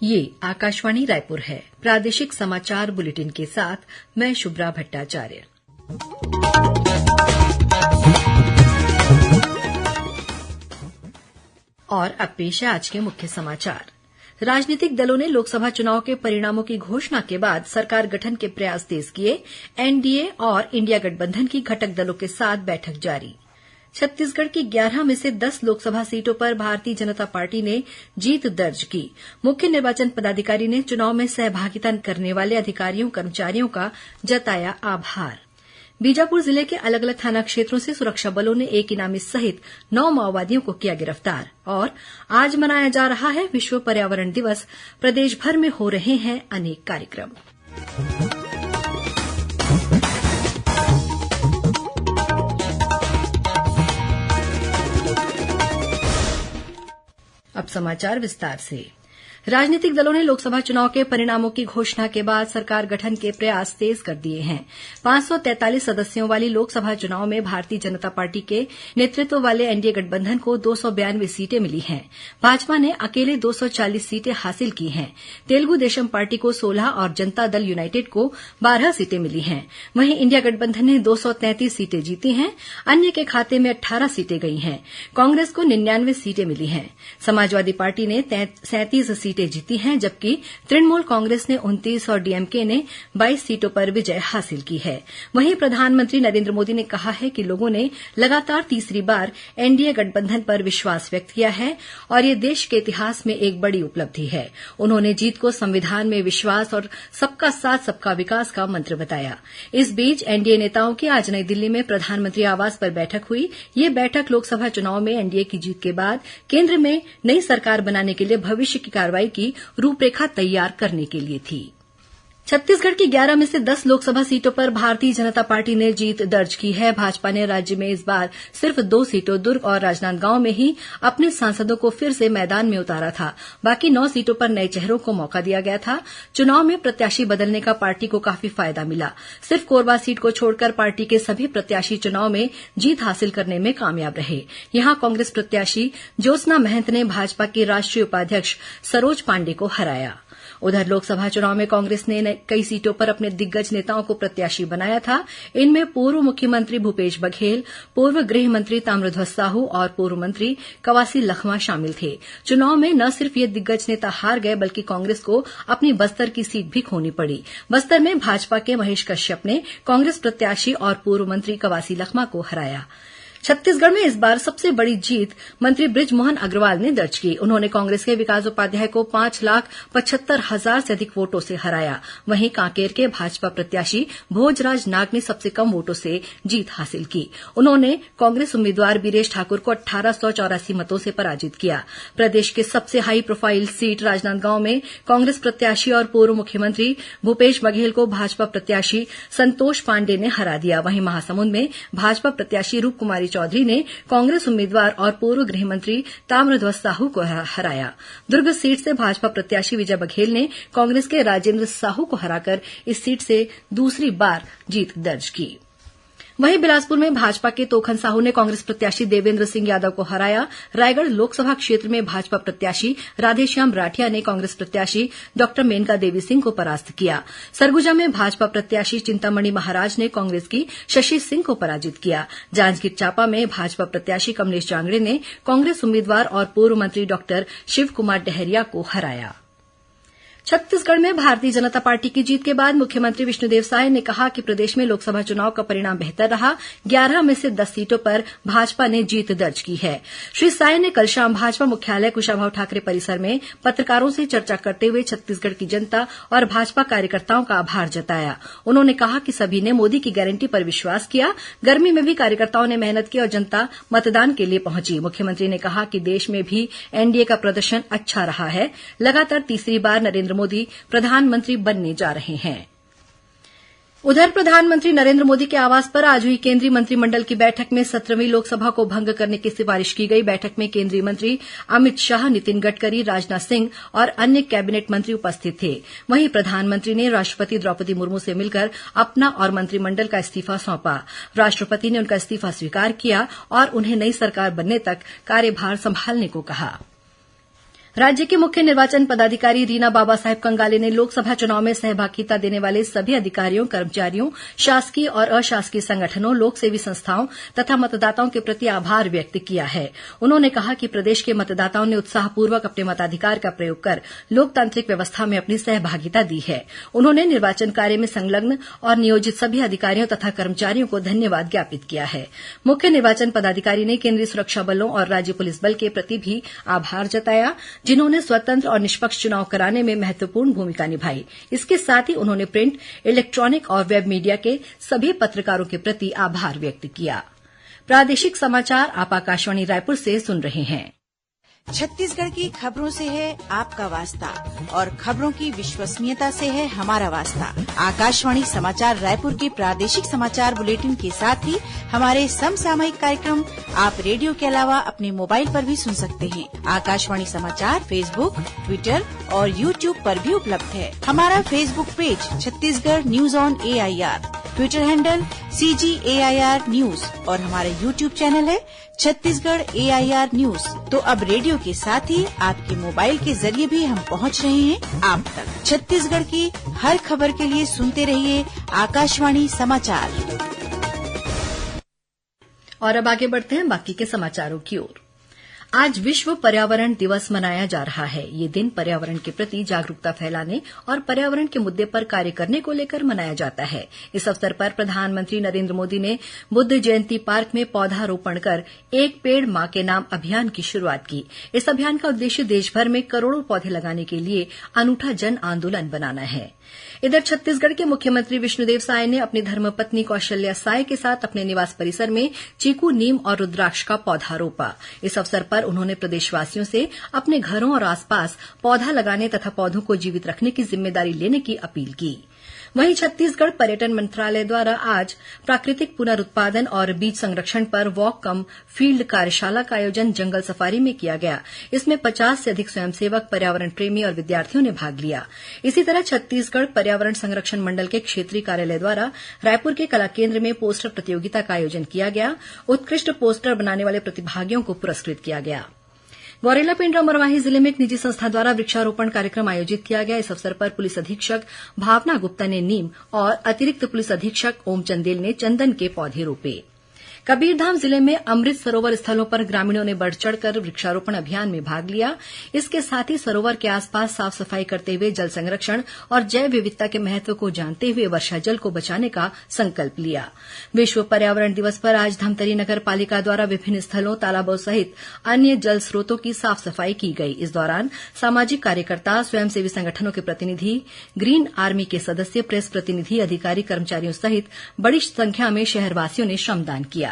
ये आकाशवाणी रायपुर है। प्रादेशिक समाचार बुलेटिन के साथ मैं शुभ्रा भट्टाचार्य। और अब पेश है आज के मुख्य समाचार। राजनीतिक दलों ने लोकसभा चुनाव के परिणामों की घोषणा के बाद सरकार गठन के प्रयास तेज किए। एनडीए और इंडिया गठबंधन की घटक दलों के साथ बैठक जारी। छत्तीसगढ़ की 11 में से 10 लोकसभा सीटों पर भारतीय जनता पार्टी ने जीत दर्ज की। मुख्य निर्वाचन पदाधिकारी ने चुनाव में सहभागिता करने वाले अधिकारियों कर्मचारियों का जताया आभार। बीजापुर जिले के अलग अलग थाना क्षेत्रों से सुरक्षा बलों ने एक इनामी सहित 9 माओवादियों को किया गिरफ्तार। और आज मनाया जा रहा है विश्व पर्यावरण दिवस। प्रदेश भर में हो रहे हैं अनेक कार्यक्रम। अब समाचार विस्तार से। राजनीतिक दलों ने लोकसभा चुनाव के परिणामों की घोषणा के बाद सरकार गठन के प्रयास तेज कर दिए हैं। 543 सदस्यों वाली लोकसभा चुनाव में भारतीय जनता पार्टी के नेतृत्व वाले एनडीए गठबंधन को 292 सीटें मिली हैं। भाजपा ने अकेले 240 सीटें हासिल की हैं। तेलुगु देशम पार्टी को 16 और जनता दल यूनाइटेड को 12 सीटें मिली हैं। वहीं इंडिया गठबंधन ने 233 सीटें जीती हैं। अन्य के खाते में 18 सीटें गई हैं। कांग्रेस को 99 सीटें मिली हैं। समाजवादी पार्टी ने 37 सीटें जीती हैं, जबकि तृणमूल कांग्रेस ने 29 और डीएमके ने 22 सीटों पर विजय हासिल की है। वहीं प्रधानमंत्री नरेंद्र मोदी ने कहा है कि लोगों ने लगातार तीसरी बार एनडीए गठबंधन पर विश्वास व्यक्त किया है और ये देश के इतिहास में एक बड़ी उपलब्धि है। उन्होंने जीत को संविधान में विश्वास और सबका साथ सबका विकास का मंत्र बताया। इस बीच एनडीए नेताओं की आज नई दिल्ली में प्रधानमंत्री आवास पर बैठक हुई। ये बैठक लोकसभा चुनाव में एनडीए की जीत के बाद केंद्र में नई सरकार बनाने के लिए भविष्य की कार्रवाई की रूपरेखा तैयार करने के लिए थी। छत्तीसगढ़ की 11 में से 10 लोकसभा सीटों पर भारतीय जनता पार्टी ने जीत दर्ज की है। भाजपा ने राज्य में इस बार सिर्फ 2 सीटों दुर्ग और राजनांदगांव में ही अपने सांसदों को फिर से मैदान में उतारा था। बाकी 9 सीटों पर नए चेहरों को मौका दिया गया था। चुनाव में प्रत्याशी बदलने का पार्टी को काफी फायदा मिला। सिर्फ कोरबा सीट को छोड़कर पार्टी के सभी प्रत्याशी चुनाव में जीत हासिल करने में कामयाब रहे। यहां कांग्रेस प्रत्याशी ज्योत्सना महंत ने भाजपा की राष्ट्रीय उपाध्यक्ष सरोज पांडे को हराया। उधर लोकसभा चुनाव में कांग्रेस ने कई सीटों पर अपने दिग्गज नेताओं को प्रत्याशी बनाया था। इनमें पूर्व मुख्यमंत्री भूपेश बघेल, पूर्व गृह मंत्री ताम्रध्वज साहू और पूर्व मंत्री कवासी लखमा शामिल थे। चुनाव में न सिर्फ ये दिग्गज नेता हार गए, बल्कि कांग्रेस को अपनी बस्तर की सीट भी खोनी पड़ी। बस्तर में भाजपा के महेश कश्यप ने कांग्रेस प्रत्याशी और पूर्व मंत्री कवासी लखमा को हराया। छत्तीसगढ़ में इस बार सबसे बड़ी जीत मंत्री बृजमोहन अग्रवाल ने दर्ज की। उन्होंने कांग्रेस के विकास उपाध्याय को 5,75,000 से अधिक वोटों से हराया। वहीं कांकेर के भाजपा प्रत्याशी भोजराज नाग ने सबसे कम वोटों से जीत हासिल की। उन्होंने कांग्रेस उम्मीदवार बीरेश ठाकुर को 1884 मतों से पराजित किया। प्रदेश के सबसे हाई प्रोफाइल सीट राजनांदगांव में कांग्रेस प्रत्याशी और पूर्व मुख्यमंत्री भूपेश बघेल को भाजपा प्रत्याशी संतोष पांडे ने हरा दिया। वहीं महासमुंद में भाजपा प्रत्याशी रूपकुमारी चौधरी ने कांग्रेस उम्मीदवार और पूर्व गृह मंत्री ताम्रध्वज साहू को हराया। दुर्ग सीट से भाजपा प्रत्याशी विजय बघेल ने कांग्रेस के राजेंद्र साहू को हराकर इस सीट से दूसरी बार जीत दर्ज की। वहीं बिलासपुर में भाजपा के तोखन साहू ने कांग्रेस प्रत्याशी देवेंद्र सिंह यादव को हराया। रायगढ़ लोकसभा क्षेत्र में भाजपा प्रत्याशी राधेश्याम राठिया ने कांग्रेस प्रत्याशी डॉ मेनका देवी सिंह को परास्त किया। सरगुजा में भाजपा प्रत्याशी चिंतामणि महाराज ने कांग्रेस की शशि सिंह को पराजित किया। जांजगीर चांपा में भाजपा प्रत्याशी कमलेश जांगड़े ने कांग्रेस उम्मीदवार और पूर्व मंत्री डॉ शिव कुमार डहरिया को हराया। छत्तीसगढ़ में भारतीय जनता पार्टी की जीत के बाद मुख्यमंत्री विष्णुदेव साय ने कहा कि प्रदेश में लोकसभा चुनाव का परिणाम बेहतर रहा। 11 में से 10 सीटों पर भाजपा ने जीत दर्ज की है। श्री साय ने कल शाम भाजपा मुख्यालय कुशाभाऊ ठाकरे परिसर में पत्रकारों से चर्चा करते हुए छत्तीसगढ़ की जनता और भाजपा कार्यकर्ताओं का आभार जताया। उन्होंने कहा कि सभी ने मोदी की गारंटी पर विश्वास किया। गर्मी में भी कार्यकर्ताओं ने मेहनत की और जनता मतदान के लिए पहुंची। मुख्यमंत्री ने कहा कि देश में भी एनडीए का प्रदर्शन अच्छा रहा है। लगातार तीसरी बार नरेंद्र मोदी प्रधानमंत्री बनने जा रहे हैं। उधर प्रधानमंत्री नरेंद्र मोदी के आवास पर आज हुई केंद्रीय मंत्रिमंडल की बैठक में 17वीं लोकसभा को भंग करने की सिफारिश की गई। बैठक में केंद्रीय मंत्री अमित शाह, नितिन गडकरी, राजनाथ सिंह और अन्य कैबिनेट मंत्री उपस्थित थे। वहीं प्रधानमंत्री ने राष्ट्रपति द्रौपदी मुर्मू से मिलकर अपना और मंत्रिमंडल का इस्तीफा सौंपा। राष्ट्रपति ने उनका इस्तीफा स्वीकार किया और उन्हें नई सरकार बनने तक कार्यभार संभालने को कहा। राज्य के मुख्य निर्वाचन पदाधिकारी रीना बाबा साहेब कंगाले ने लोकसभा चुनाव में सहभागिता देने वाले सभी अधिकारियों, कर्मचारियों, शासकीय और अशासकीय संगठनों, लोकसेवी संस्थाओं तथा मतदाताओं के प्रति आभार व्यक्त किया है। उन्होंने कहा कि प्रदेश के मतदाताओं ने उत्साहपूर्वक अपने मताधिकार का प्रयोग कर लोकतांत्रिक व्यवस्था में अपनी सहभागिता दी है। उन्होंने निर्वाचन कार्य में संलग्न और नियोजित सभी अधिकारियों तथा कर्मचारियों को धन्यवाद ज्ञापित किया है। मुख्य निर्वाचन पदाधिकारी ने केंद्रीय सुरक्षा बलों और राज्य पुलिस बल के प्रति भी आभार जताया, जिन्होंने स्वतंत्र और निष्पक्ष चुनाव कराने में महत्वपूर्ण भूमिका निभाई। इसके साथ ही उन्होंने प्रिंट, इलेक्ट्रॉनिक और वेब मीडिया के सभी पत्रकारों के प्रति आभार व्यक्त किया। प्रादेशिक समाचार आप आकाशवाणी रायपुर से सुन रहे हैं। छत्तीसगढ़ की खबरों से है आपका वास्ता और खबरों की विश्वसनीयता से है हमारा वास्ता। आकाशवाणी समाचार रायपुर के प्रादेशिक समाचार बुलेटिन के साथ ही हमारे समसामयिक कार्यक्रम आप रेडियो के अलावा अपने मोबाइल पर भी सुन सकते हैं। आकाशवाणी समाचार फेसबुक, ट्विटर और यूट्यूब पर भी उपलब्ध है। हमारा Facebook page Chhattisgarh news on AIR, Twitter handle CGAIR news और हमारा यूट्यूब चैनल है छत्तीसगढ़ AIR न्यूज। तो अब रेडियो के साथ ही आपके मोबाइल के जरिए भी हम पहुंच रहे हैं आप तक। छत्तीसगढ़ की हर खबर के लिए सुनते रहिए आकाशवाणी समाचार। और अब आगे बढ़ते हैं बाकी के समाचारों की ओर। आज विश्व पर्यावरण दिवस मनाया जा रहा है। ये दिन पर्यावरण के प्रति जागरूकता फैलाने और पर्यावरण के मुद्दे पर कार्य करने को लेकर मनाया जाता है। इस अवसर पर प्रधानमंत्री नरेंद्र मोदी ने बुद्ध जयंती पार्क में पौधारोपण कर एक पेड़ मां के नाम अभियान की शुरुआत की। इस अभियान का उद्देश्य देशभर में करोड़ों पौधे लगाने के लिए अनूठा जन आंदोलन बनाना है। इधर छत्तीसगढ़ के मुख्यमंत्री विष्णुदेव साय ने अपनी धर्मपत्नी कौशल्या साय के साथ अपने निवास परिसर में चीकू, नीम और रुद्राक्ष का पौधा रोपा। इस अवसर पर उन्होंने प्रदेशवासियों से अपने घरों और आसपास पौधा लगाने तथा पौधों को जीवित रखने की जिम्मेदारी लेने की अपील की। वहीं छत्तीसगढ़ पर्यटन मंत्रालय द्वारा आज प्राकृतिक पुनरुत्पादन और बीज संरक्षण पर वॉक कम फील्ड कार्यशाला का आयोजन जंगल सफारी में किया गया। इसमें 50 से अधिक स्वयंसेवक, पर्यावरण प्रेमी और विद्यार्थियों ने भाग लिया। इसी तरह छत्तीसगढ़ पर्यावरण संरक्षण मंडल के क्षेत्रीय कार्यालय द्वारा रायपुर के कला केन्द्र में पोस्टर प्रतियोगिता का आयोजन किया गया। उत्कृष्ट पोस्टर बनाने वाले प्रतिभागियों को पुरस्कृत किया गया। गौरेला पेण्ड्रा मरवाही जिले में एक निजी संस्था द्वारा वृक्षारोपण कार्यक्रम आयोजित किया गया। इस अवसर पर पुलिस अधीक्षक भावना गुप्ता ने नीम और अतिरिक्त पुलिस अधीक्षक ओम चंदेल ने चंदन के पौधे रोपे। कबीरधाम जिले में अमृत सरोवर स्थलों पर ग्रामीणों ने बढ़ चढ़कर वृक्षारोपण अभियान में भाग लिया। इसके साथ ही सरोवर के आसपास साफ सफाई करते हुए जल संरक्षण और जैव विविधता के महत्व को जानते हुए वर्षा जल को बचाने का संकल्प लिया। विश्व पर्यावरण दिवस पर आज धमतरी नगर पालिका द्वारा विभिन्न स्थलों, तालाबों सहित अन्य जल स्रोतों की साफ सफाई की गई। इस दौरान सामाजिक कार्यकर्ता, स्वयंसेवी संगठनों के प्रतिनिधि, ग्रीन आर्मी के सदस्य, प्रेस प्रतिनिधि, अधिकारी, कर्मचारियों सहित बड़ी संख्या में शहरवासियों ने श्रमदान किया।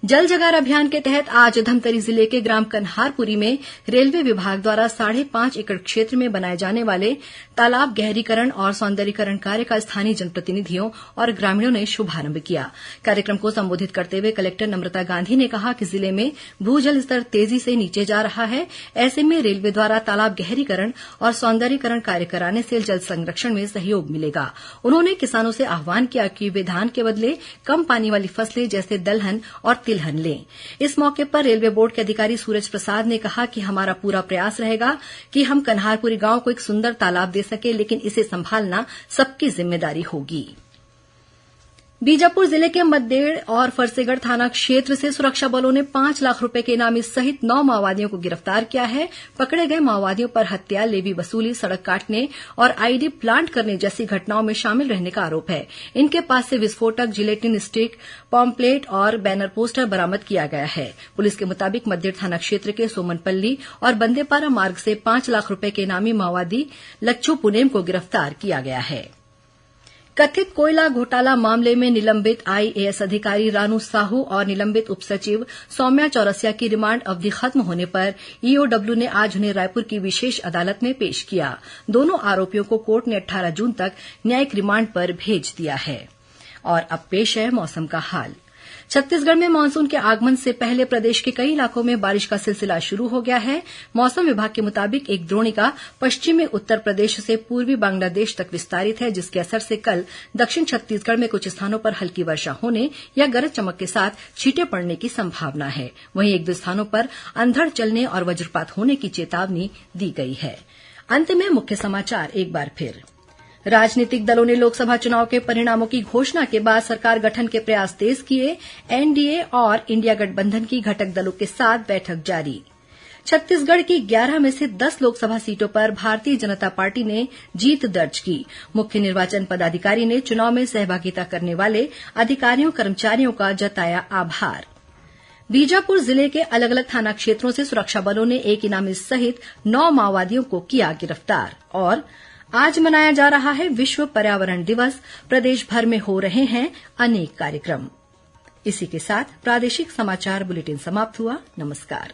जल जगार अभियान के तहत आज धमतरी जिले के ग्राम कन्हारपुरी में रेलवे विभाग द्वारा 5.5 एकड़ क्षेत्र में बनाए जाने वाले तालाब गहरीकरण और सौंदर्यीकरण कार्य का स्थानीय जनप्रतिनिधियों और ग्रामीणों ने शुभारंभ किया। कार्यक्रम को संबोधित करते हुए कलेक्टर नम्रता गांधी ने कहा कि जिले में भूजल स्तर तेजी से नीचे जा रहा है। ऐसे में रेलवे द्वारा तालाब गहरीकरण और सौंदर्यीकरण कार्य कराने से जल संरक्षण में सहयोग मिलेगा। उन्होंने किसानों से आह्वान किया कि वे धान के बदले कम पानी वाली फसलें जैसे दलहन और तिलहन लें। इस मौके पर रेलवे बोर्ड के अधिकारी सूरज प्रसाद ने कहा कि हमारा पूरा प्रयास रहेगा कि हम कन्हारपुरी गांव को एक सुंदर तालाब दे सके, लेकिन इसे संभालना सबकी जिम्मेदारी होगी। बीजापुर जिले के मद्देड़ और फरसेगढ़ थाना क्षेत्र से सुरक्षा बलों ने 5 लाख रुपए के इनामी सहित 9 माओवादियों को गिरफ्तार किया है। पकड़े गए माओवादियों पर हत्या, लेवी वसूली, सड़क काटने और आईडी प्लांट करने जैसी घटनाओं में शामिल रहने का आरोप है। इनके पास से विस्फोटक, जिलेटिन स्टिक, पॉम्पलेट और बैनर पोस्टर बरामद किया गया है। पुलिस के मुताबिक मद्देड़ थाना क्षेत्र के सोमनपल्ली और बंदेपारा मार्ग से 5 लाख रुपए के इनामी माओवादी लच्छू पुनेम को गिरफ्तार किया गया है। कथित कोयला घोटाला मामले में निलंबित आईएएस अधिकारी रानू साहू और निलंबित उपसचिव सौम्या चौरसिया की रिमांड अवधि खत्म होने पर ईओडब्ल्यू ने आज उन्हें रायपुर की विशेष अदालत में पेश किया। दोनों आरोपियों को कोर्ट ने 18 जून तक न्यायिक रिमांड पर भेज दिया है। और अब पेश है मौसम का हाल। छत्तीसगढ़ में मानसून के आगमन से पहले प्रदेश के कई इलाकों में बारिश का सिलसिला शुरू हो गया है। मौसम विभाग के मुताबिक एक द्रोणिका पश्चिमी उत्तर प्रदेश से पूर्वी बांग्लादेश तक विस्तारित है, जिसके असर से कल दक्षिण छत्तीसगढ़ में कुछ स्थानों पर हल्की वर्षा होने या गरज चमक के साथ छींटे पड़ने की संभावना है। वहीं एक दो स्थानों पर अंधड़ चलने और वज्रपात होने की चेतावनी दी गई है। अंत में मुख्य समाचार एक बार फिर। राजनीतिक दलों ने लोकसभा चुनाव के परिणामों की घोषणा के बाद सरकार गठन के प्रयास तेज किए। एनडीए और इंडिया गठबंधन की घटक दलों के साथ बैठक जारी। छत्तीसगढ़ की 11 में से 10 लोकसभा सीटों पर भारतीय जनता पार्टी ने जीत दर्ज की। मुख्य निर्वाचन पदाधिकारी ने चुनाव में सहभागिता करने वाले अधिकारियों कर्मचारियों का जताया आभार। बीजापुर जिले के अलग अलग थाना क्षेत्रों से सुरक्षा बलों ने एक इनामी सहित 9 माओवादियों को किया गिरफ्तार। और आज मनाया जा रहा है विश्व पर्यावरण दिवस। प्रदेश भर में हो रहे हैं अनेक कार्यक्रम। इसी के साथ प्रादेशिक समाचार बुलेटिन समाप्त हुआ। नमस्कार।